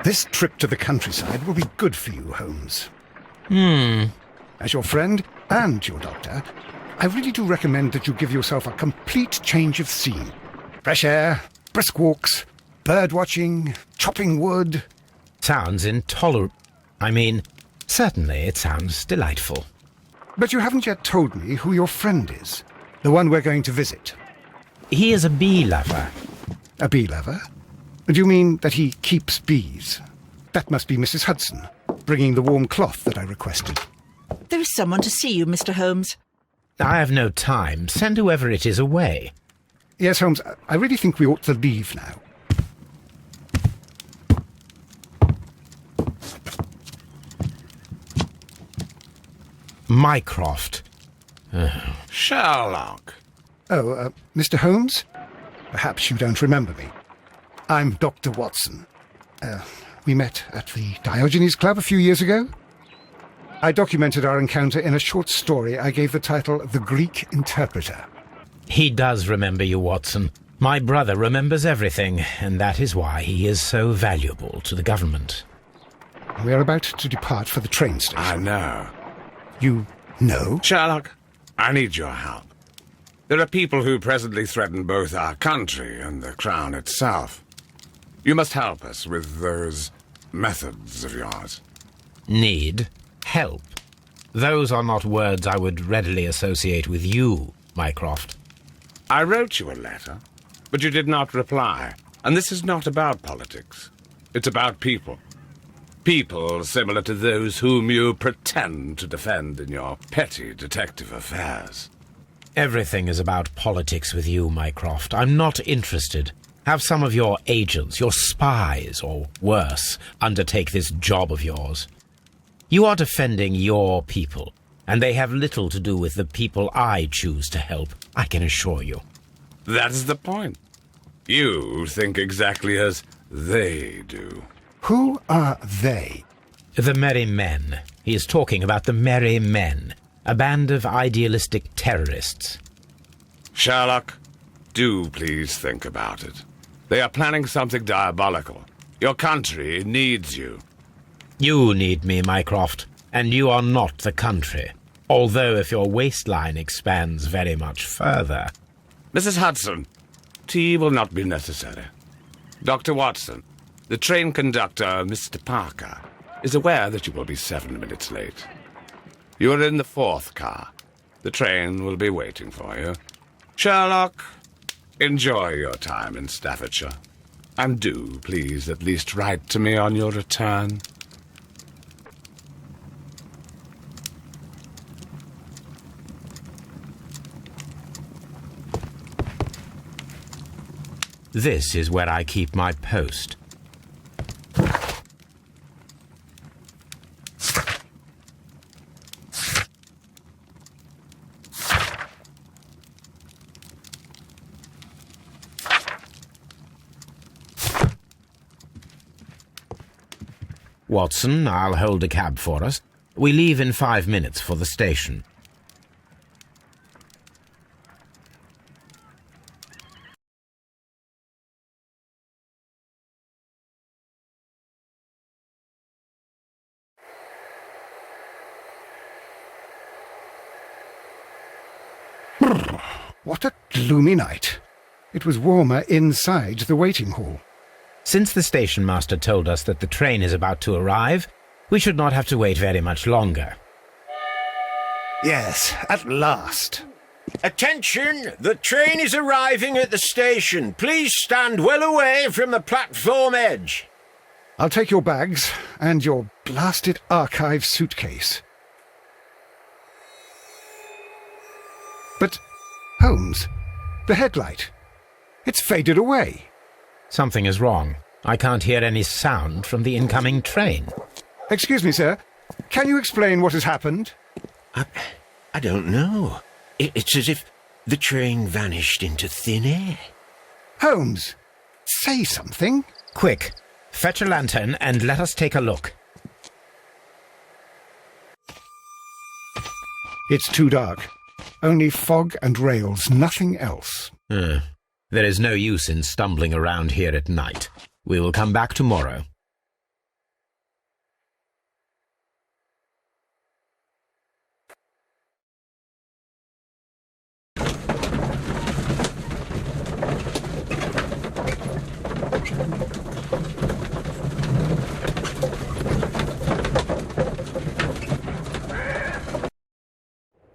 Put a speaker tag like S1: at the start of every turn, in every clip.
S1: This trip to the countryside will be good for you, Holmes. As your friend and your doctor, I really do recommend that you give yourself a complete change of scene. Fresh air, brisk walks, bird watching, chopping wood.
S2: Sounds intolerable. I mean, certainly it sounds delightful.
S1: But you haven't yet told me who your friend is, the one we're going to visit.
S2: He is a bee lover.
S1: A bee lover? Do you mean that he keeps bees? That must be Mrs. Hudson, bringing the warm cloth that I requested.
S3: There is someone to see you, Mr. Holmes.
S2: I have no time. Send whoever it is away.
S1: Yes, Holmes, I really think we ought to leave now.
S2: Mycroft.
S4: Sherlock.
S1: Oh, Mr. Holmes? Perhaps you don't remember me. I'm Dr. Watson. We met at the Diogenes Club a few years ago. I documented our encounter in a short story I gave the title The Greek Interpreter.
S2: He does remember you, Watson. My brother remembers everything, and that is why he is so valuable to the government.
S1: We are about to depart for the train station.
S4: I know.
S1: You know?
S4: Sherlock, I need your help. There are people who presently threaten both our country and the Crown itself. You must help us with those methods of yours.
S2: Need? Help? Those are not words I would readily associate with you, Mycroft.
S4: I wrote you a letter, but you did not reply. And this is not about politics. It's about people. People similar to those whom you pretend to defend in your petty detective affairs.
S2: Everything is about politics with you, Mycroft. I'm not interested. Have some of your agents, your spies, or worse, undertake this job of yours. You are defending your people, and they have little to do with the people I choose to help, I can assure you.
S4: That is the point. You think exactly as they do.
S1: Who are they?
S2: The Merry Men. He is talking about the Merry Men, a band of idealistic terrorists.
S4: Sherlock, do please think about it. They are planning something diabolical. Your country needs you.
S2: You need me, Mycroft, and you are not the country. Although if your waistline expands very much further...
S4: Mrs. Hudson, tea will not be necessary. Dr. Watson, the train conductor, Mr. Parker, is aware that you will be 7 minutes late. You are in the 4th car. The train will be waiting for you. Sherlock, enjoy your time in Staffordshire. And do, please, at least write to me on your return.
S2: This is where I keep my post. Watson, I'll hold a cab for us. We leave in 5 minutes for the station.
S1: What a gloomy night. It was warmer inside the waiting hall.
S2: Since the station master told us that the train is about to arrive, we should not have to wait very much longer.
S1: Yes, at last.
S5: Attention! The train is arriving at the station. Please stand well away from the platform edge.
S1: I'll take your bags and your blasted archive suitcase. But, Holmes, the headlight. It's faded away.
S2: Something is wrong. I can't hear any sound from the incoming train.
S1: Excuse me, sir. Can you explain what has happened?
S5: I don't know. It's as if the train vanished into thin air.
S1: Holmes, say something.
S2: Quick, fetch a lantern and let us take a look.
S1: It's too dark. Only fog and rails, nothing else.
S2: There is no use in stumbling around here at night. We will come back tomorrow.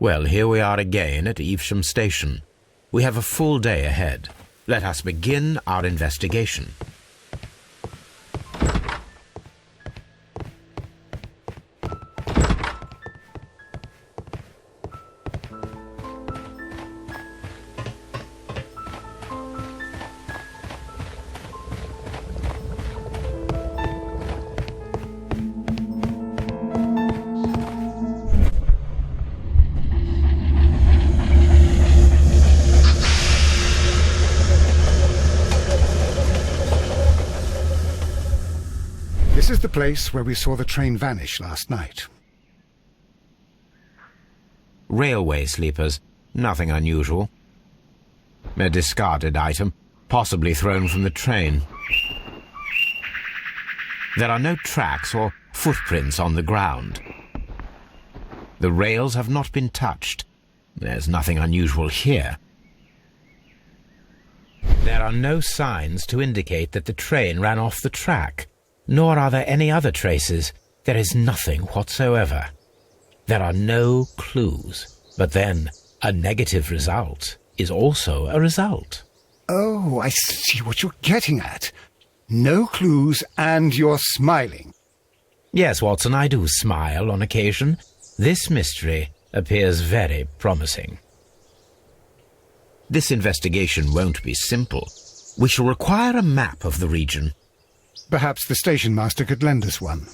S2: Well, here we are again at Evesham Station. We have a full day ahead. Let us begin our investigation.
S1: This is the place where we saw the train vanish last night.
S2: Railway sleepers. Nothing unusual. A discarded item, possibly thrown from the train. There are no tracks or footprints on the ground. The rails have not been touched. There's nothing unusual here. There are no signs to indicate that the train ran off the track. Nor are there any other traces. There is nothing whatsoever. There are no clues. But then, a negative result is also a result.
S1: Oh, I see what you're getting at. No clues and you're smiling.
S2: Yes, Watson, I do smile on occasion. This mystery appears very promising. This investigation won't be simple. We shall require a map of the region.
S1: Perhaps the station master could lend us one.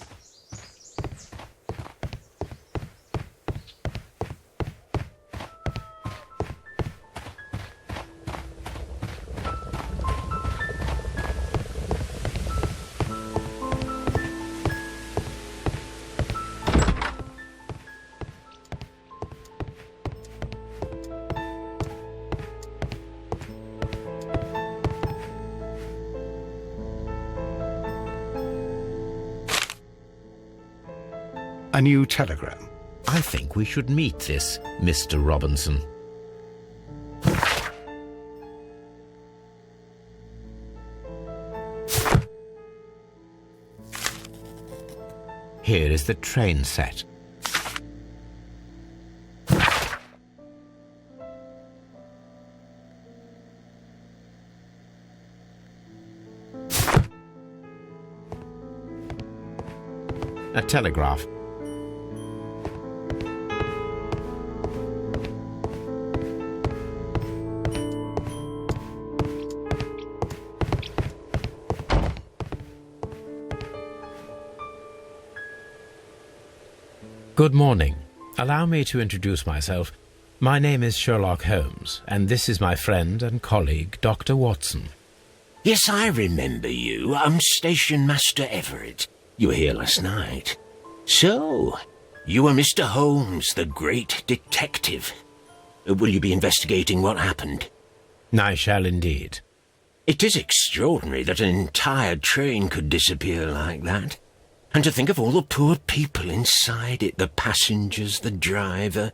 S1: A new telegram.
S2: I think we should meet this Mr. Robinson. Here is the train set. A telegraph. Good morning. Allow me to introduce myself. My name is Sherlock Holmes, and this is my friend and colleague, Dr. Watson.
S5: Yes, I remember you. I'm Station Master Everett. You were here last night. So, you are Mr. Holmes, the great detective. Will you be investigating what happened?
S2: I shall indeed.
S5: It is extraordinary that an entire train could disappear like that. And to think of all the poor people inside it, the passengers, the driver.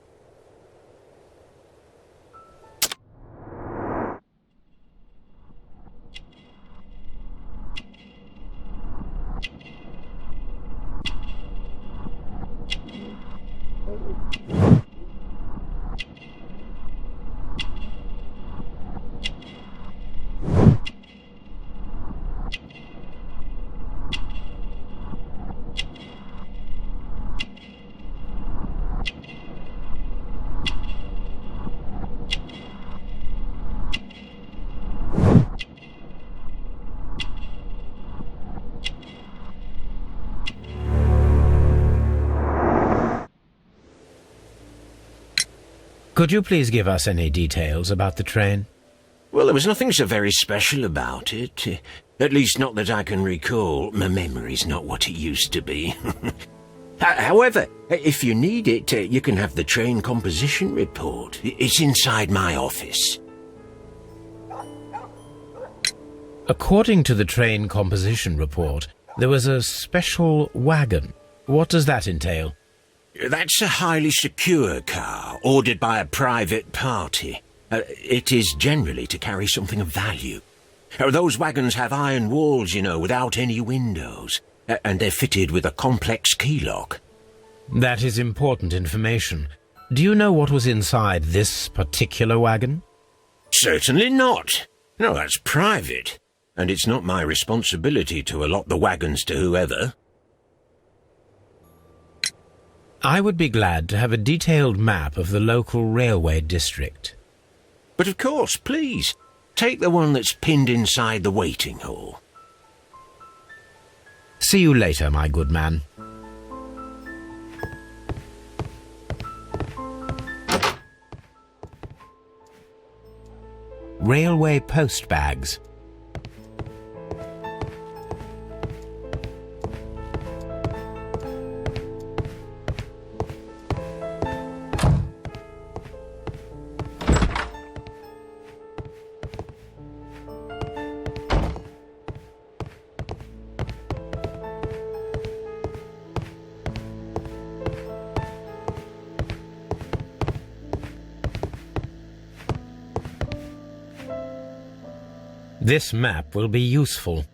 S2: Could you please give us any details about the train?
S5: Well, there was nothing so very special about it. At least not that I can recall. My memory's not what it used to be. However, if you need it, you can have the train composition report. It's inside my office.
S2: According to the train composition report, there was a special wagon. What does that entail?
S5: That's a highly secure car, ordered by a private party. It is generally to carry something of value. Those wagons have iron walls, without any windows, and they're fitted with a complex key lock.
S2: That is important information. Do you know what was inside this particular wagon?
S5: Certainly not. No, that's private. And it's not my responsibility to allot the wagons to whoever.
S2: I would be glad to have a detailed map of the local railway district.
S5: But of course, please, take the one that's pinned inside the waiting hall.
S2: See you later, my good man. Railway post bags. This map will be useful.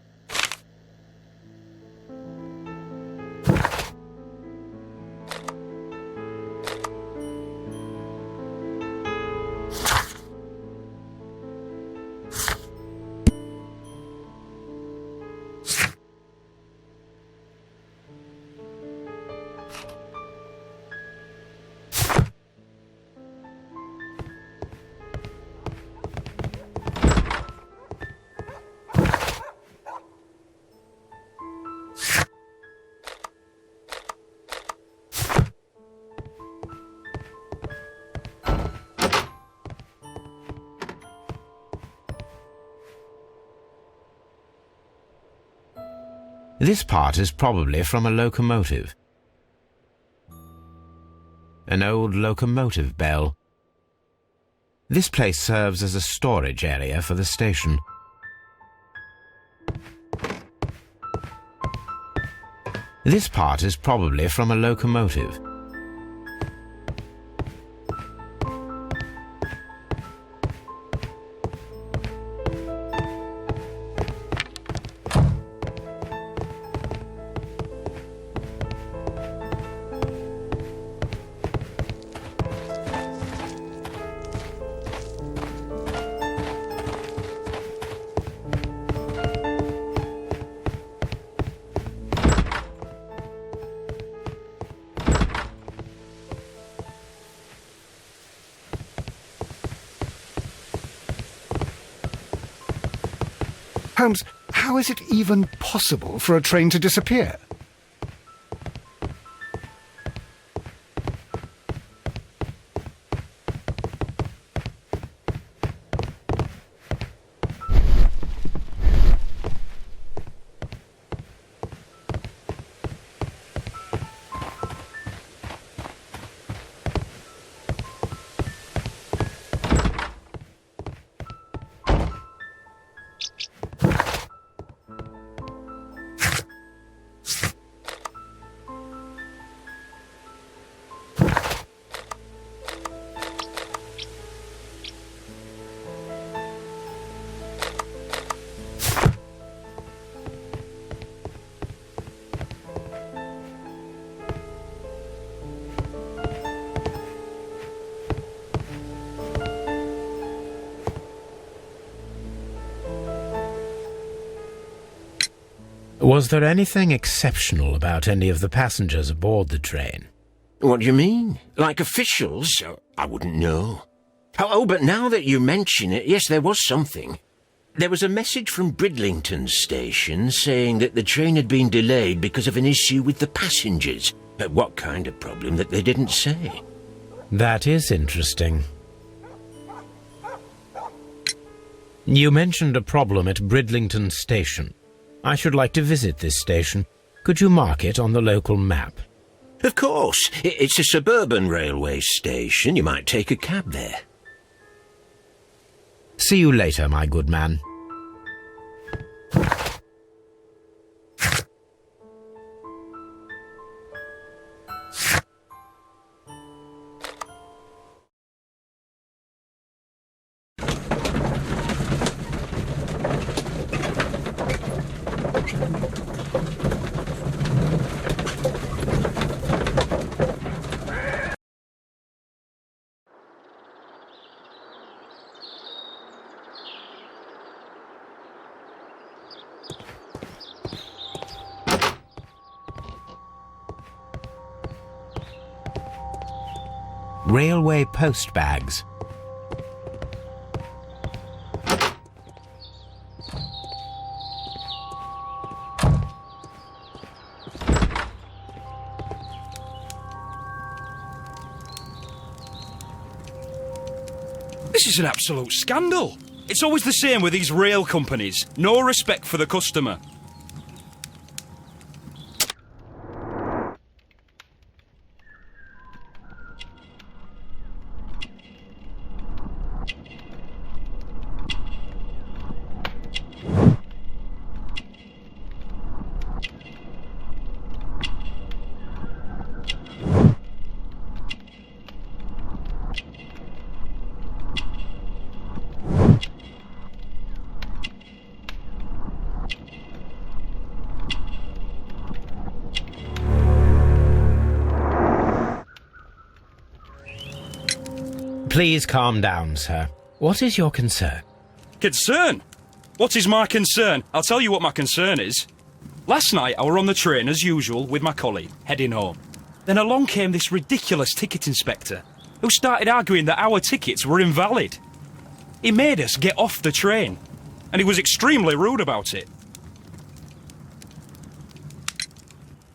S2: This part is probably from a locomotive. An old locomotive bell. This place serves as a storage area for the station. This part is probably from a locomotive.
S1: Holmes, how is it even possible for a train to disappear?
S2: Was there anything exceptional about any of the passengers aboard the train?
S5: What do you mean? Like officials? I wouldn't know. Oh, but now that you mention it, yes, there was something. There was a message from Bridlington station saying that the train had been delayed because of an issue with the passengers. What kind of problem that they didn't say?
S2: That is interesting. You mentioned a problem at Bridlington station. I should like to visit this station. Could you mark it on the local map?
S5: Of course. It's a suburban railway station. You might take a cab there.
S2: See you later, my good man. Railway post bags.
S6: This is an absolute scandal. It's always the same with these rail companies. No respect for the customer.
S2: Please calm down, sir. What is your concern?
S6: Concern? What is my concern? I'll tell you what my concern is. Last night I were on the train as usual with my colleague, heading home. Then along came this ridiculous ticket inspector, who started arguing that our tickets were invalid. He made us get off the train, and he was extremely rude about it.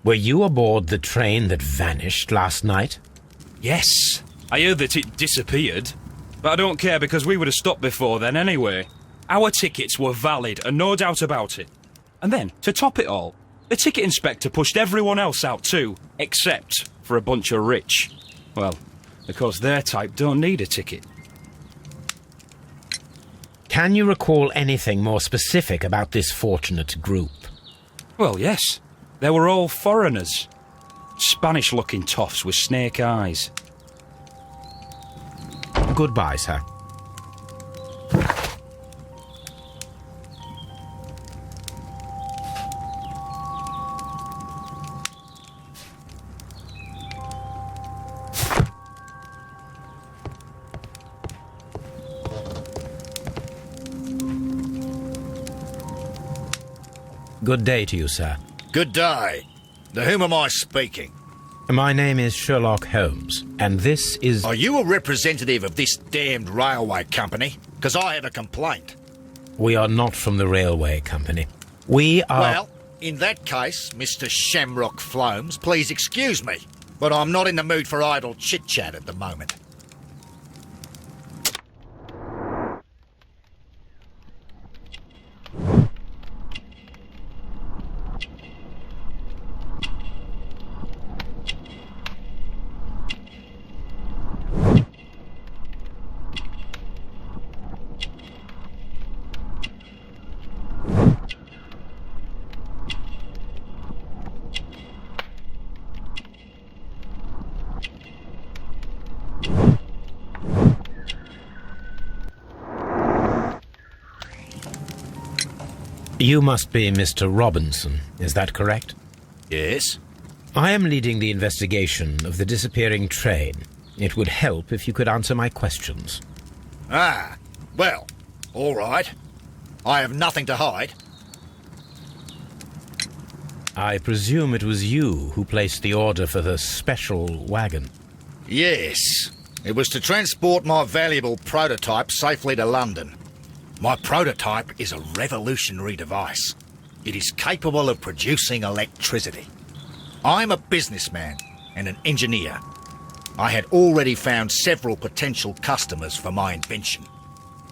S2: Were you aboard the train that vanished last night?
S6: Yes, I heard that it disappeared. But I don't care because we would have stopped before then anyway. Our tickets were valid and no doubt about it. And then, to top it all, the ticket inspector pushed everyone else out too, except for a bunch of rich. Well, because their type don't need a ticket.
S2: Can you recall anything more specific about this fortunate group?
S6: Well, yes. They were all foreigners. Spanish-looking toffs with snake eyes.
S2: Goodbye, sir. Good day to you, sir.
S7: Good day. To whom am I speaking?
S2: My name is Sherlock Holmes, and this is...
S7: Are you a representative of this damned railway company? Because I have a complaint.
S2: We are not from the railway company. We are...
S7: Well, in that case, Mr. Shamrock Flomes, please excuse me, but I'm not in the mood for idle chit-chat at the moment.
S2: You must be Mr. Robinson, is that correct?
S7: Yes?
S2: I am leading the investigation of the disappearing train. It would help if you could answer my questions.
S7: Ah, well, all right. I have nothing to hide.
S2: I presume it was you who placed the order for the special wagon.
S7: Yes. It was to transport my valuable prototype safely to London. My prototype is a revolutionary device. It is capable of producing electricity. I'm a businessman and an engineer. I had already found several potential customers for my invention,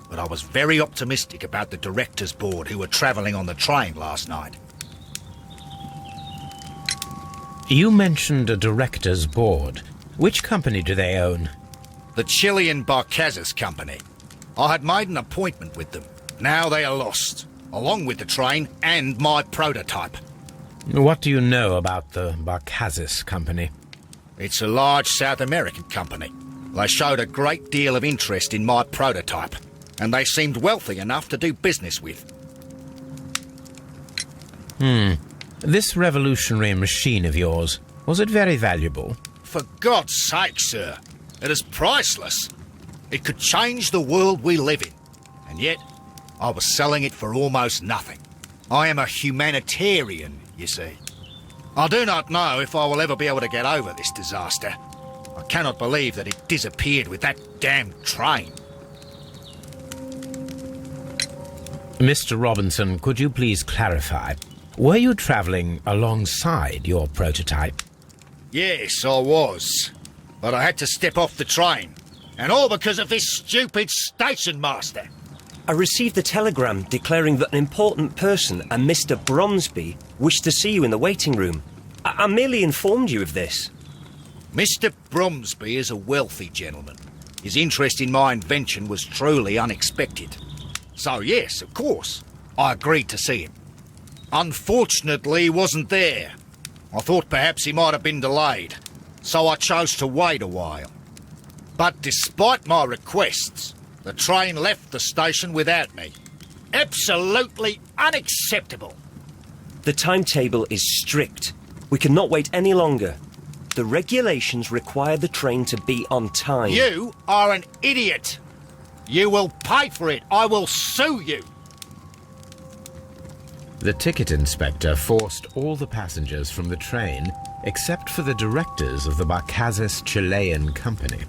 S7: but I was very optimistic about the directors' board who were travelling on the train last night.
S2: You mentioned a director's board. Which company do they own?
S7: The Chilean Barcazes Company. I had made an appointment with them. Now they are lost, along with the train and my prototype.
S2: What do you know about the Barcazes Company?
S7: It's a large South American company. They showed a great deal of interest in my prototype, and they seemed wealthy enough to do business with.
S2: This revolutionary machine of yours, was it very valuable?
S7: For God's sake, sir, it is priceless. It could change the world we live in, and yet I was selling it for almost nothing. I am a humanitarian, you see. I do not know if I will ever be able to get over this disaster. I cannot believe that it disappeared with that damn train.
S2: Mr. Robinson, could you please clarify? Were you travelling alongside your prototype?
S7: Yes, I was. But I had to step off the train. And all because of this stupid station master.
S8: I received a telegram declaring that an important person, a Mr. Bromsby, wished to see you in the waiting room. I merely informed you of this.
S7: Mr. Bromsby is a wealthy gentleman. His interest in my invention was truly unexpected. So yes, of course, I agreed to see him. Unfortunately, he wasn't there. I thought perhaps he might have been delayed, so I chose to wait a while. But despite my requests, the train left the station without me. Absolutely unacceptable.
S8: The timetable is strict. We cannot wait any longer. The regulations require the train to be on time.
S7: You are an idiot. You will pay for it. I will sue you.
S2: The ticket inspector forced all the passengers from the train except for the directors of the Barcazes Chilean Company.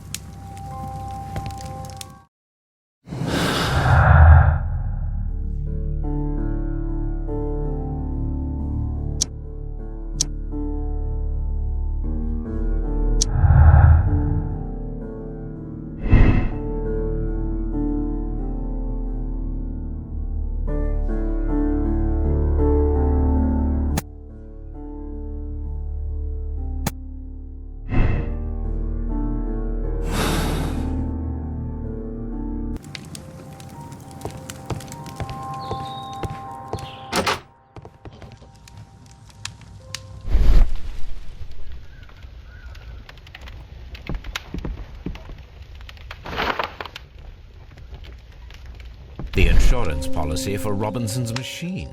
S2: The insurance policy for Robinson's machine.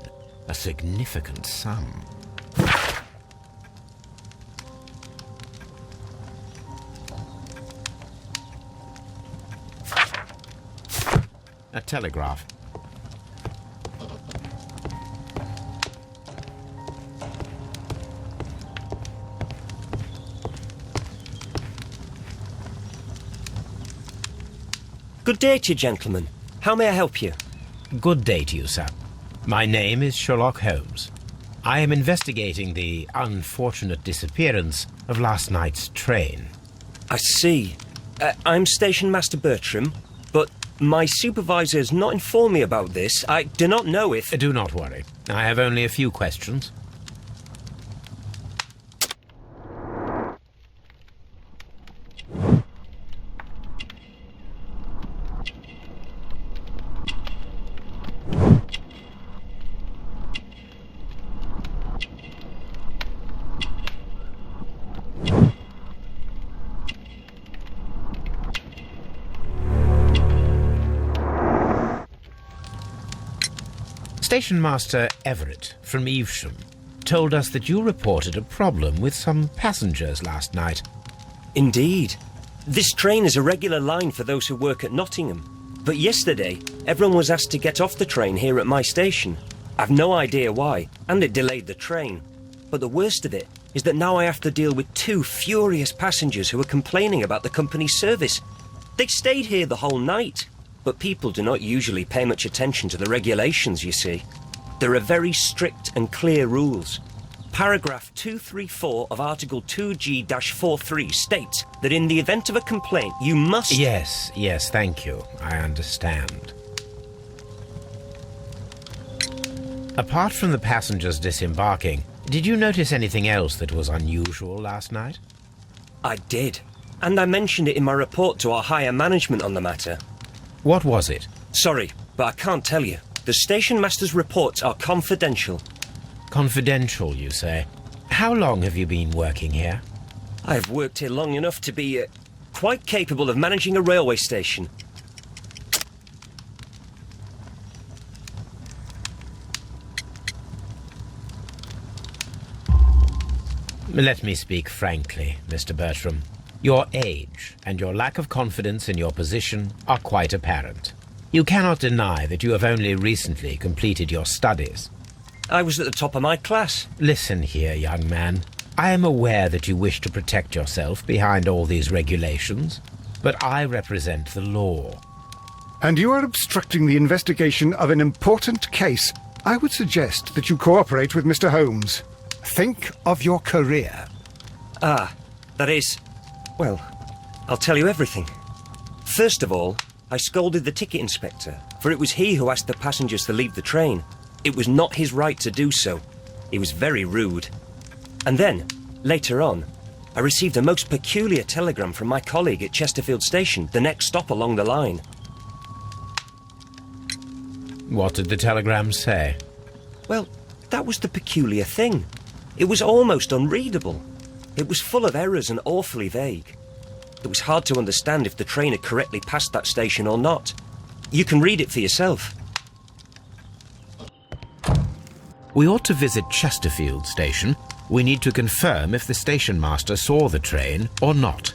S2: A significant sum. A telegraph.
S8: Good day to you, gentlemen. How may I help you?
S2: Good day to you, sir. My name is Sherlock Holmes. I am investigating the unfortunate disappearance of last night's train.
S8: I see. I'm Station Master Bertram, but my supervisor has not informed me about this. I do not know if...
S2: Do not worry. I have only a few questions. Station Master Everett from Evesham told us that you reported a problem with some passengers last night.
S8: Indeed. This train is a regular line for those who work at Nottingham. But yesterday, everyone was asked to get off the train here at my station. I've no idea why, and it delayed the train. But the worst of it is that now I have to deal with two furious passengers who are complaining about the company's service. They stayed here the whole night. But people do not usually pay much attention to the regulations, you see. There are very strict and clear rules. Paragraph 234 of Article 2G-43 states that in the event of a complaint, you must...
S2: Yes, thank you. I understand. Apart from the passengers disembarking, did you notice anything else that was unusual last night?
S8: I did. And I mentioned it in my report to our higher management on the matter.
S2: What was it?
S8: Sorry, but I can't tell you. The station master's reports are confidential.
S2: Confidential, you say? How long have you been working here?
S8: I've worked here long enough to be quite capable of managing a railway station.
S2: Let me speak frankly, Mr. Bertram. Your age and your lack of confidence in your position are quite apparent. You cannot deny that you have only recently completed your studies.
S8: I was at the top of my class.
S2: Listen here, young man. I am aware that you wish to protect yourself behind all these regulations, but I represent the law.
S1: And you are obstructing the investigation of an important case. I would suggest that you cooperate with Mr. Holmes. Think of your career.
S8: Ah, that is... Well, I'll tell you everything. First of all, I scolded the ticket inspector, for it was he who asked the passengers to leave the train. It was not his right to do so. He was very rude. And then, later on, I received a most peculiar telegram from my colleague at Chesterfield Station, the next stop along the line.
S2: What did the telegram say?
S8: Well, that was the peculiar thing. It was almost unreadable. It was full of errors and awfully vague. It was hard to understand if the train had correctly passed that station or not. You can read it for yourself.
S2: We ought to visit Chesterfield Station. We need to confirm if the station master saw the train or not.